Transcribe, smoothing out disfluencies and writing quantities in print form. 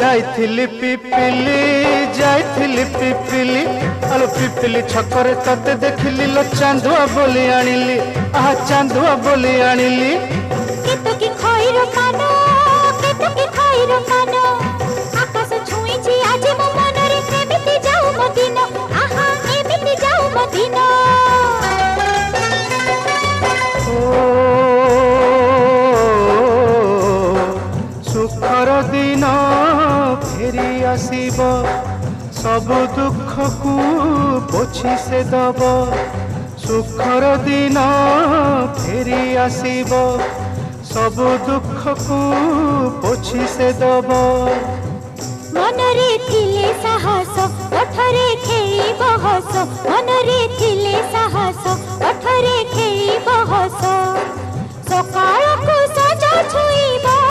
जाइथिली पिपिली जाइथिली पिपिली आलो पिपिली छकरे तते देखिली लो चांदुआ बोली आनिली आहा चांदुआ बोली आनिली केतो की खइरो कानो केतो की खइरो कानो आकाश छुईची आज मो मनरे एमिति जाऊ मो दिन आहा एमिति जाऊ मो दिन सुखर दिन फेरी आसीब सब दुख को पोछि से दब सुखर दिन फेरी आसीब सब दुख को पोछि से दब मनरे थिले साहस ओठरे खेई बहस मनरे थिले साहस ओठरे खेई बहस सकाळ को सजा छुईब